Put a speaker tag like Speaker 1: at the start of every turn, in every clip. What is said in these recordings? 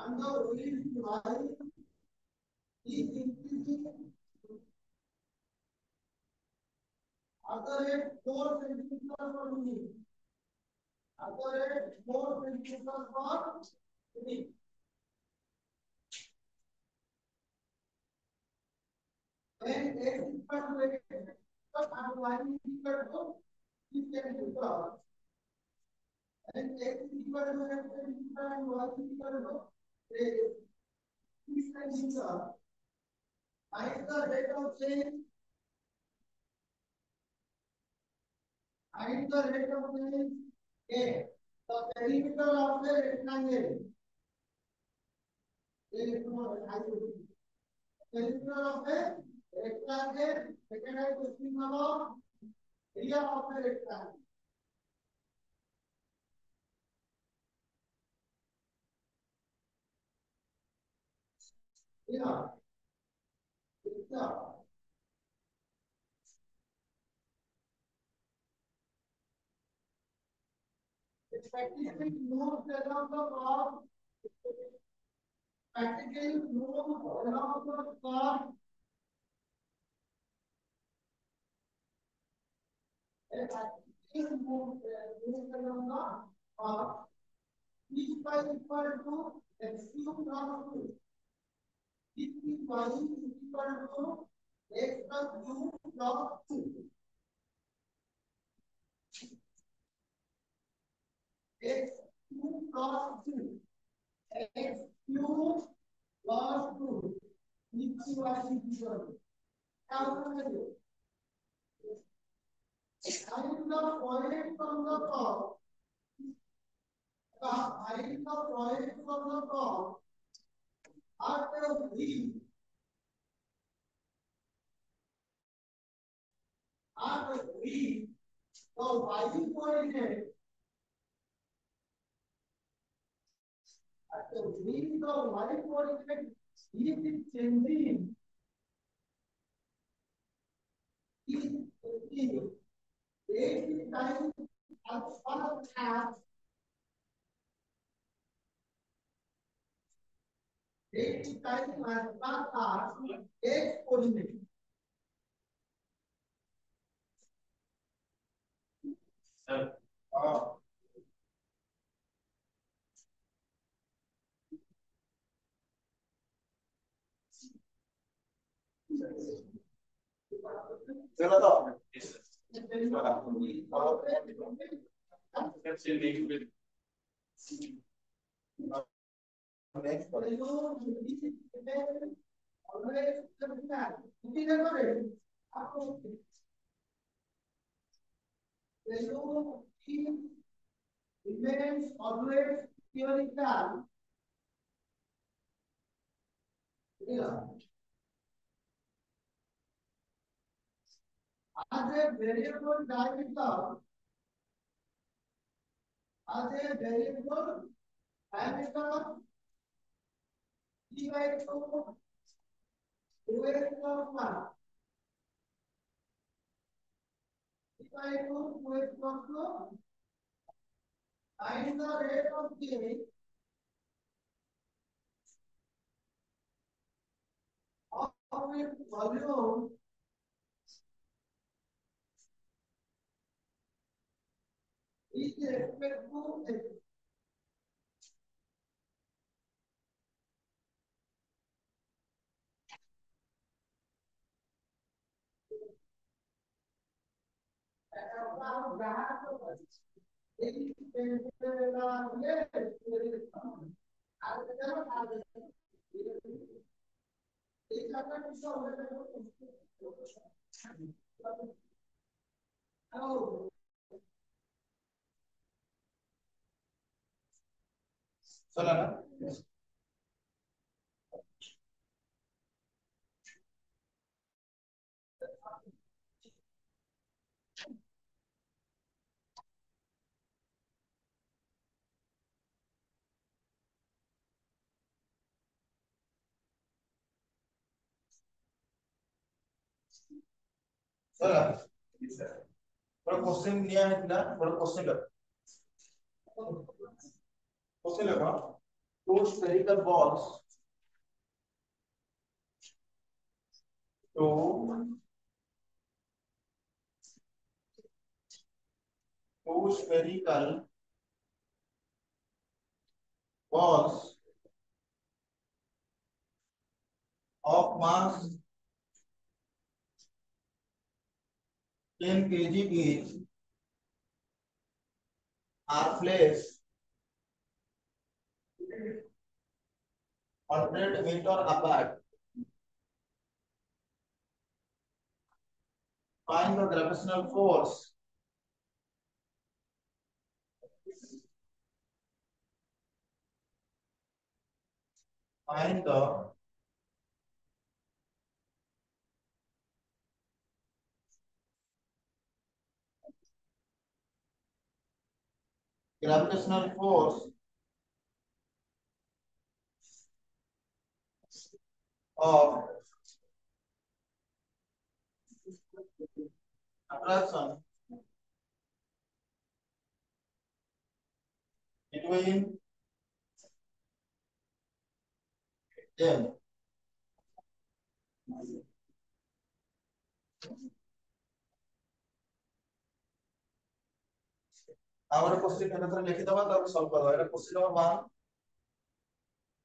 Speaker 1: and the wheel device is increasing at the rate 4 centimeters per minute. At the rate 4 centimeters per minute. When x is equal to x, and y is equal to 6 centimeters. And x is equal to x centimeter and y is equal to 6 centimeters. Find the rate of change. Find the rate of change A. The perimeter of the rectangle. Perimeter of the rectangle. Second I question about area of the rectangle. Yeah. Practically no along the path. Practically no along the path. Practically move along the path. Each by equal to x cube plus 2. Each y is equal to x plus u plus 2. X cube plus 2. X cube plus 2. Each y is equal to. Calculate. Find the point from the top. Find the point from the top. After V. After V, the y coordinate. After V, the y coordinate is changing. Is 80 times at first half. 80 times at first half x coordinate. Sir. चलो तो remains always theoretical. As a variable diameter, d by 2 2x plus 1. D by 2 2x plus 2. Find the rate of change of its volume with respect to x. Solana. Solana. Pero question niya na, pero question lang. Question lang ba? two spherical balls, two spherical balls of mass 10 kg each are placed 100 meter apart. Find the gravitational force find the gravitational force of attraction between them. Our question number लिखित होगा तब solve करो এটা question number 1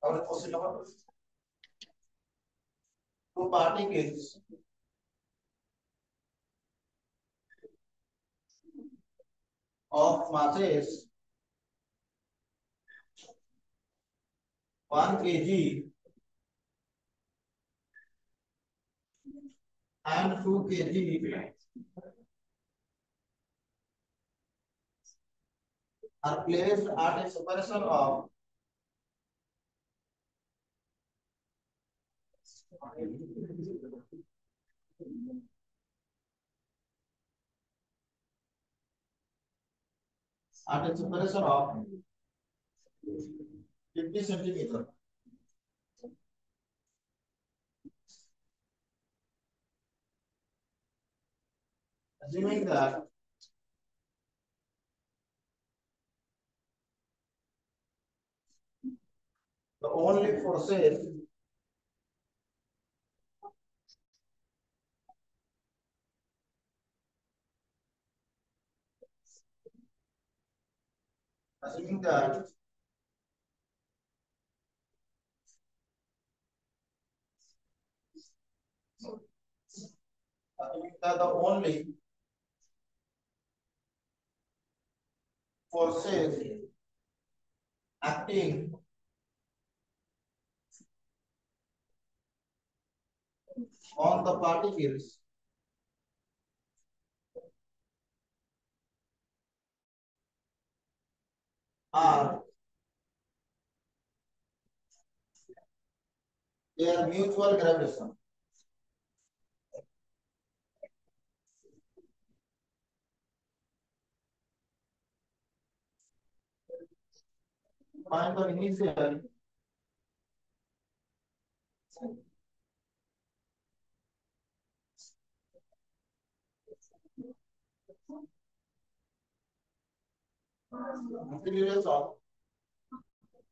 Speaker 1: और question number 2 particles of masses 1 kg and 2 kg are placed at a separation of at a separation of 50 centimeter. Assuming that the only forces assuming that the only forces acting on the particles are their mutual gravitation. Find the initial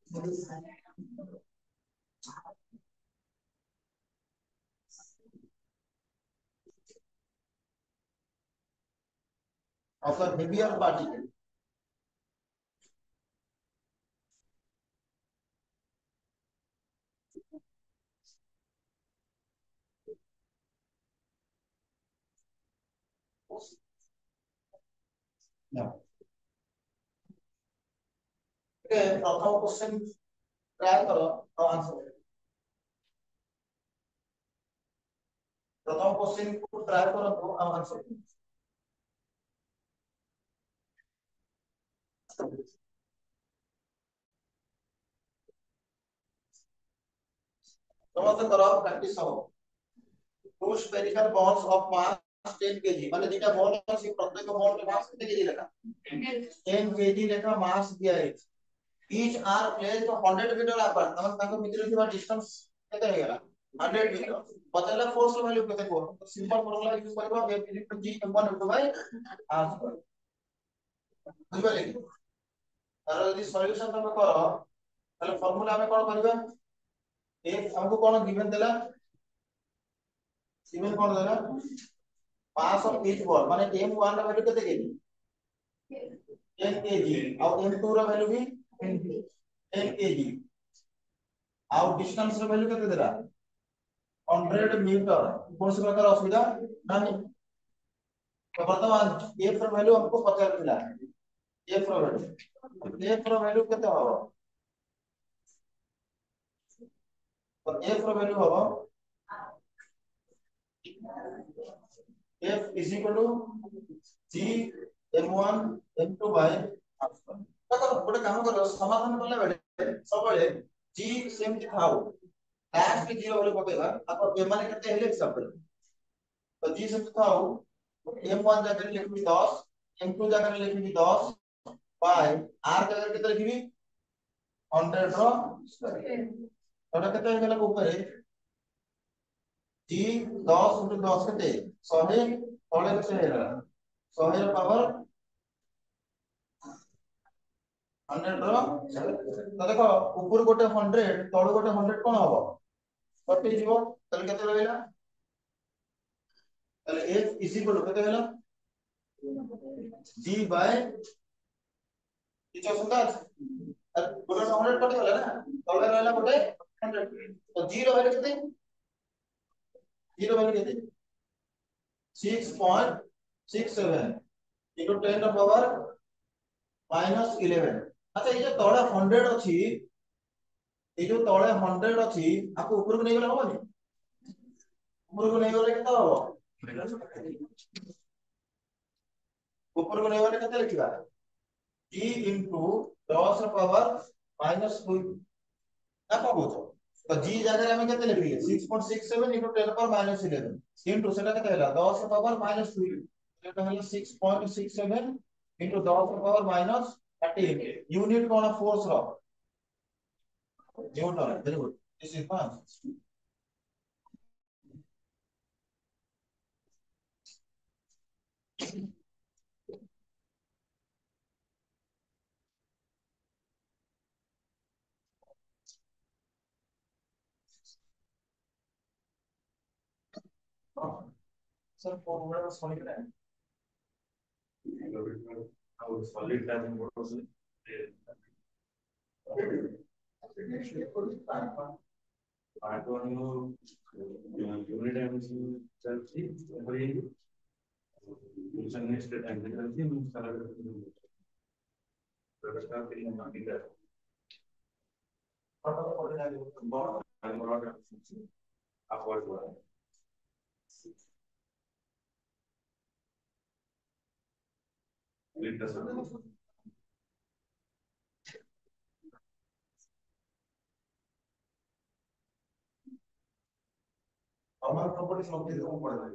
Speaker 1: acceleration of a heavier particle. No. Okay, प्रथम question try करो और answer प्रथम question को try करो और answer समझ करो practice हो two spherical balls of mass 10 kg মানে যেটা বল আছে প্রত্যেক বলের মাস কত কেজি লেখা 10 kg লেখা মাস দিয়া আছে each are placed 100 meter apart তখন তাଙ୍କ ভিতরে ଥିବା distance কেতে ହେଇଗଲା 100 meter ପଚାରିଲା force value କେତେ କହ ସିମ୍ପଲ ଫର୍ମୁଲା ୟୁଜ କରିବା F equal to G m1 into by r square ବୁଝିପାରିଲେ ତାର ଯଦି ସଲ୍ୟୁଶନ ତମେ କର তাহলে ফর্মুলা ଆମେ কোন କରିବା f हमको कोन गिवन देला गिवन कोन देला मास ऑफ ईच बॉल माने m1 रा वैल्यू केते केजी 10 केजी और m2 रा वैल्यू भी 10 केजी और डिस्टेंस रा वैल्यू केते देला 100 मीटर कौन से प्रकार असुविधा नहीं तो वर्तमान f रा वैल्यू हमको पता चला f रा वैल्यू केते हो तो f रा वैल्यू हो f is equal to g m1 m2 by देखो गोटे काम करो समाधान करले बेले सब बेले g सेम दिखाओ लास्ट में 0 वाले पकेगा आप बेमाने करते हेले हिसाब कर तो g सेम दिखाओ m1 जाकर लिखबी 10 m2 जाकर लिखबी 10 by r जाकर केते लिखबी 100 रो स्क्वायर तो केते हेला ऊपर g 10 into 10 केते 100 तळे केते हेला 100 ର पावर 100 रो तो देखो ऊपर गोटे 100 तळ गोटे 100 कोन हबो कटि जीवो तले केते रहइला तले f इज इक्वल टू केते हेला g बाय किछ सुंदर गोटे 100 कटि गला ना तळे रहइला गोटे 100 तो g रो वैल्यू केते 0 वैल्यू केते 6.67 into 10 ର पावर -11 अच्छा ये जो तळे 100 अछि ये जो तळे 100 अछि आपको ऊपर को नहीं गला होबनी ऊपर को नहीं गले केते हो ऊपर को नहीं गले केते लिखिबा g into 10 ର पावर -2 ना को बोझो तो g जगह हमें केते लिखिले 6.67 into 10 ର पावर -11 into सेटा केते होला 10 ର पावर -2 सेटा होला 6.67 into 10 ର पावर -13 यूनिट कोन फोर्स रो newton very good this is the sir formula solve करें और सॉलिड का बोल पार्ट 1 यूनिट डायमेंशन चलती वही नेक्स्ट टाइम चलती हम सारा व्यवस्था के लिए मांगी है बहुत अपवर्ड हुआ है हमारा प्रॉपर्टी सब चीज को पढ़ना है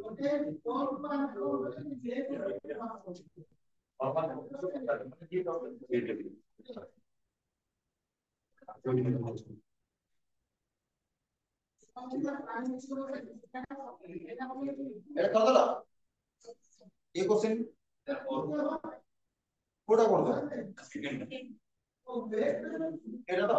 Speaker 1: ये क्वेश्चन कोडा करदो एटा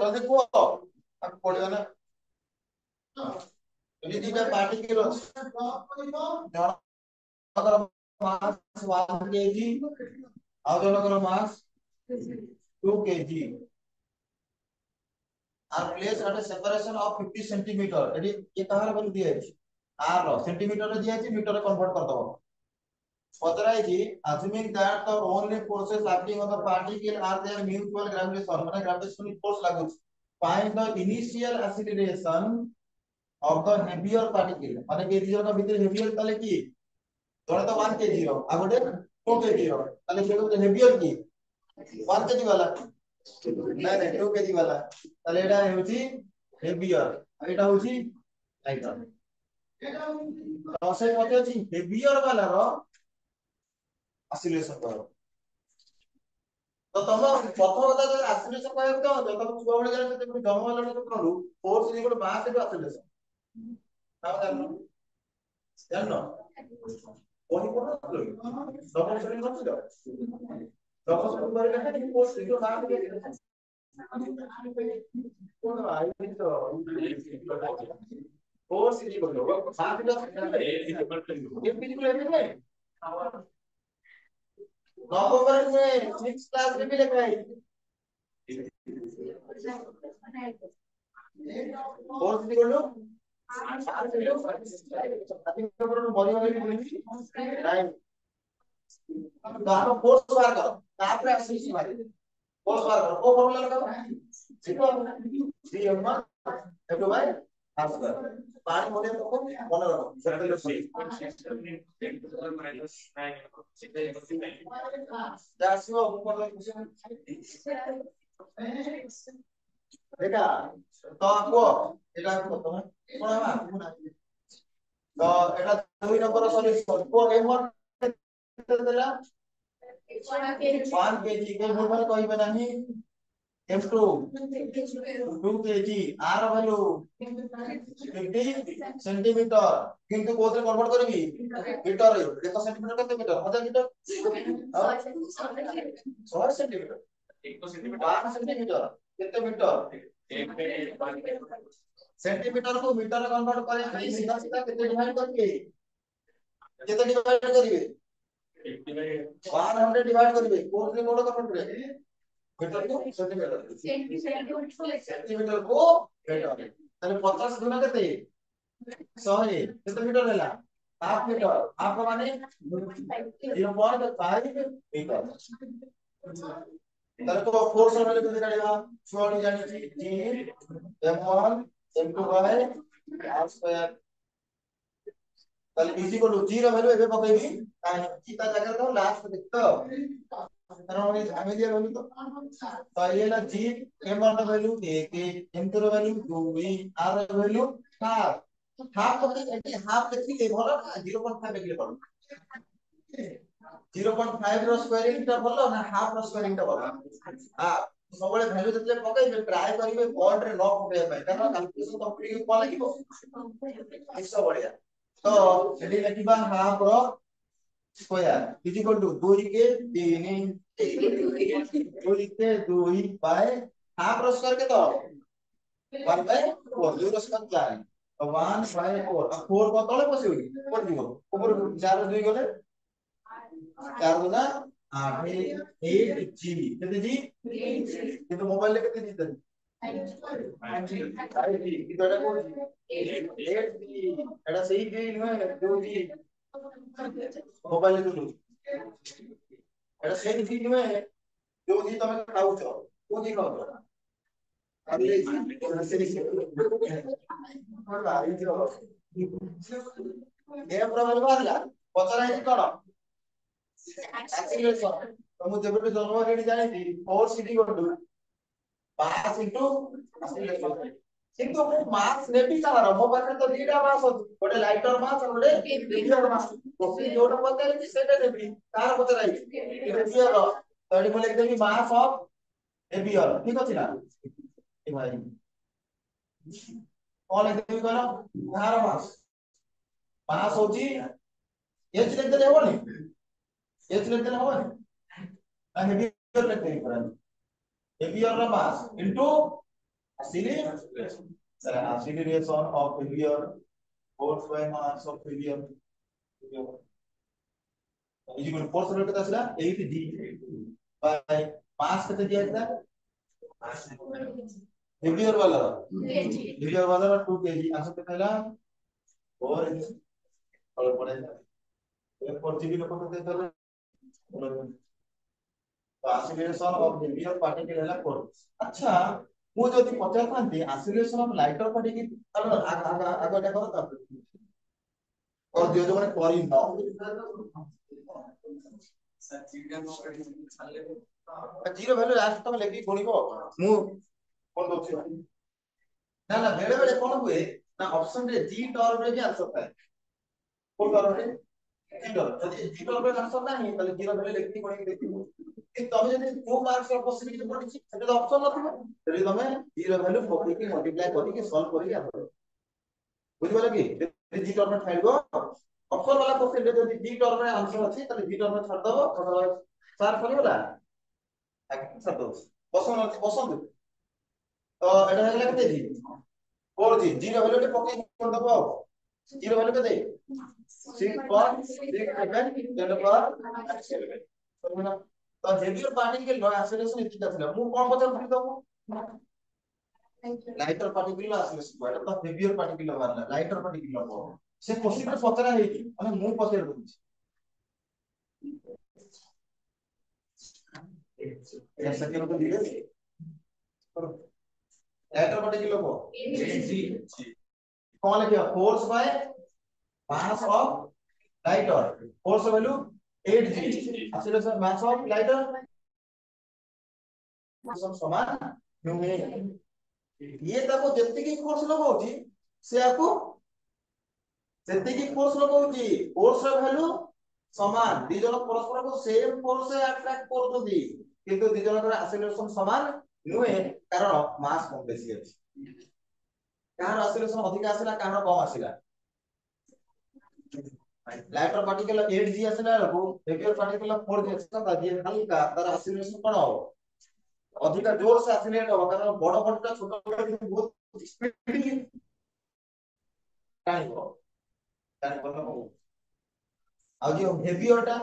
Speaker 1: जल्दी को आप पढ़ियो ना यदि दीटा पार्टिकल जनकर मास 1 केजी और जनकर mass 2 KG are place at a separation of 50 centimetre यदि ये कहार वैल्यू दिया है आर सेंटीमीटर रे दिया है मीटर रे कन्वर्ट कर दबो पतराई जी assuming that the only forces acting on the particle are their mutual gravitation माने gravitational force लागु find the initial acceleration of the heavier particle माने के दियो का भीतर heavier तले की जोड़े तो 1 kg रो आ गोटे 2 kg रो तले से हेवियर की 1 केजी वाला नहीं नहीं 2 केजी वाला ताले एटा हेउची हेवियर एटा होची लाइटर तो से मते अछि हेवियर वाला रो ऑसिलेशन करो तो तुम प्रथम কথা যে ऑसिलेशन कहै तो तुम छुआ बळे जाने तुम जन्म वाला तो करू force equal mass equal oscillation ना जानो जानो कोनी कोन डबल सेटिंग करछ डबल सेटिंग करे ना कि फोर्स इक्वल मास कोन आई तो force equal mass equal MP नवंबर में 6 क्लास में भी लिखा है फोर्स इक्वल बॉडी वाली नहीं तो आप फोर्स बार करो तापर एक्सेलरेशन मारे फोर्स बार करो वो फॉर्मूला लगाओ सीखो Cm F2 bye r square पानी होने तो को मन रखो सर्कल दासियो ऊपर देखा तो आपको এটা তুমি কোন না তো এটা 2 নম্বর সলিউশন को m1 দেলা 1 केजी के मोर कहबे नाही m2 2 KG r value 50 centimetre किंतु कोथरे कन्वर्ट करबी मीटर रे केतो सेंटीमीटर केते मीटर 1000 मीटर 100 सेंटीमीटर 1 सेंटीमीटर केते मीटर सेंटीमीटर को मीटर कन्वर्ट करे सीधा सीधा केते डिवाइड करके केते डिवाइड करिवे 100 डिवाइड करिवे कोन से कोड कन्वर्ट करे मीटर को सेंटीमीटर सेंटीमीटर को मीटर ताले 50 गुना केते 100 केते मीटर हैला हाफ मीटर हाफ माने 0.5 मीटर ताले तो फोर्स वाले केते काढिबा छोडी जानि G m1 m2 by r square ताले इज इक्वल टू 0 वैल्यू एबे पकेबी काहे किता जगह तो लास्ट देखतो कारण আমি দিয়ে বলি তো तो ये ला g m1 ର वैल्यू 1 m2 ର वैल्यू 2 r ର वैल्यू हाफ हाफ तो एटी हाफ देखि भलो 0.5 देखि भलो 0.5 ର स्क्वायरिंग टा भलो ना हाफ ର स्क्वायरिंग टा भलो आ सबले वैल्यू जतले पकाइबे ट्राई करिवे बोर्ड रे न पकाइबा ପାଇଁ कारण कैलकुलेशन कंप्लीट को লাগিব इसो बढ़िया तो एटी लिखिबा half rho square is equal to 2 के 3 2 के 2 बाय हाफ रो स्क्वायर के तो 1 बाय 4 2 रो स्क्वायर जाय 1 बाय 4 अब 4 को तळे बसिबो कोन दिबो ऊपर 4 2 गले 4 गुना 8 8 जी केते जी কিন্তু মোবাইলে কেতে দিতেন 5 जी কিন্তু এটা কোন 8 जी এটা সেই জি নয় 2 जी মোবাইলে দিলু এটা সেই জি নয় 2 जी তুমি খাওছ কোন জি খাওছ আরে সেই ଏ ପ୍ରବଳ ବାହାରିଲା ପଚରା ହେଇଛି କଣ acceleration ତ ମୁଁ ଯେବେଠୁ ଜନ୍ମ ହେଲି ଜାଣିଛି force equal to mass into acceleration କିନ୍ତୁ ମୁଁ ମାସ୍ ନେବି କାହାର ମୋ ପାଖରେ ତ ଦିଟା ମାସ୍ ଅଛି ଗୋଟେ ଲାଇଟର ମାସ୍ ଆଉ ଗୋଟେ ହେଭିୟର ମାସ୍ କୋସି ଯୋଉଟା ପଚାରିଛି ସେଇଟା ନେବି କାହାର ପଚରା ହେଇଛି ହେଭିୟର ତ ଏଠି ମୁଁ ଲେଖିଦେବି ମାସ୍ ଅଫ ହେଭିୟର ଠିକ ଅଛି ନା ଏ ଭାଇ କଣ ଲେଖିଦେବି କହିଲ କାହାର ମାସ୍ मास होची एच लिख देले होबनी एच लिख देले होबनी ना हेवियर लिख देले करन हेवियर रा mass into acceleration of heavier force by mass of heavier is equal force रे केता आसला 8 g बाय मास केते दिया था हेवियर वाला 2 kg आसे केता हला 4 और पड़े एक परजीवी लोक तो देतले तो acceleration of heavier particle हला 4 अच्छा मु जदी पचार थांती acceleration of lighter particle आगो एटा करो तापर और दियो जो माने करी न जीरो वैल्यू लास्ट तक लेके गुणिबो मु कोन दोछि ना ना बेले बेले कोन हुए ना ऑप्शन रे जी टर्म रे भी आंसर थाए कोन टर्म रे जी टर्म जदि जी टर्म रे आंसर नाही ताले जीरो वैल्यू लेके गुणिके देखिबो कि तमे जदि 2 मार्क्स ର पॉसिबिलिटी पडिछि सेटा तो ऑप्शन नथिबो तरी तमे जीरो वैल्यू पकेकी मल्टीप्लाई करिके सॉल्व करिके आबो बुझिबो कि जी टर्म रे खाइबो ऑप्शन वाला क्वेश्चन रे जदि जी टर्म रे आंसर अछि ताले जी टर्म रे छाड़ दबो सर फलिबला छाड़ दबो पसंद पसंद तो एटा हेला केते जी 4 जी जीरो वैल्यू टे पकेकी कोन दबो जीरो वैल्यू केते 6.67 10 पावर 7 तो हेवियर पार्टिकल रो एक्सेलरेशन इतना था मु कोन पचार फिर दबो लाइटर पार्टिकल एक्सेलरेशन एटा तो हेवियर पार्टिकल मारला लाइटर पार्टिकल को से क्वेश्चन रे पचरा हेकी माने मु पचर दउछि या सेकंड को दिले लाइटर पार्टिकल को जी कौन लिखा force by mass of lighter force value 8 g acceleration mass of lighter समान नुमे ये ताको जत्ति की फोर्स लगाउची से आको जत्ति की फोर्स लगाउची फोर्स ର वैल्यू समान दी जन परस्पर को सेम फोर्स से अट्रैक्ट करथि किंतु दी जनकर एक्सेलरेशन समान नुहे कारण मास कम बेसी अछि कार एक्सेलरेशन अधिक आसिला कार कम आसिला लाइटर पार्टिकल 8 जी आसिला को हेवियर पार्टिकल 4 जी आसिला ता जे हल्का तार एक्सेलरेशन कोन हो अधिक जोर से एक्सीलरेट हो कारण बड़ बड़टा छोट बड़ बहुत स्पीडली टाइम हो टाइम हो आ जो हेवियरटा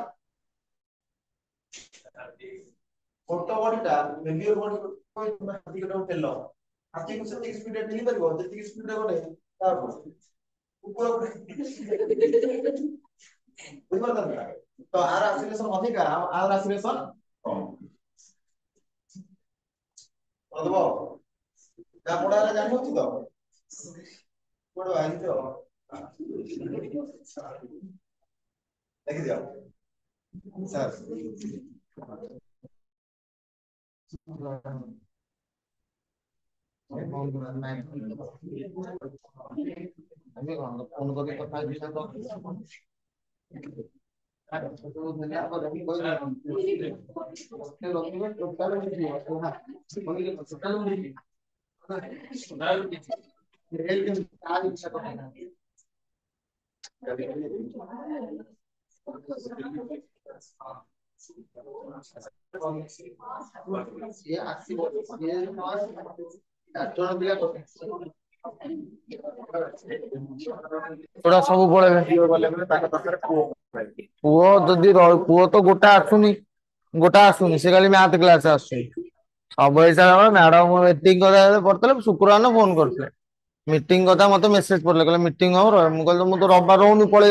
Speaker 1: छोट बड़टा हेवियर बड़ कोई अधिक टा ठेलो हाथी को सेति स्पीड रे ठेली परबो जति स्पीड रे गले ता ऊपर बुझबो तो आर एक्सीलरेशन अधिक आर एक्सीलरेशन कम अदबो ता पडाला जानि होछि तो पडो आइ तो देखि दियो सर আমি ফোন করে কথা বিষয় তো
Speaker 2: थोड़ा सब पड़े पुओ जदि पुओ तो गोटा आसुनी से खाली मैथ क्लास आसुनी सब हिसाब मैडम मीटिंग पड़ते शुक्रवार फोन करते मीटिंग कथा मत मेसेज पड़े मीटिंग हम मुझे तो रबार रोनी पड़े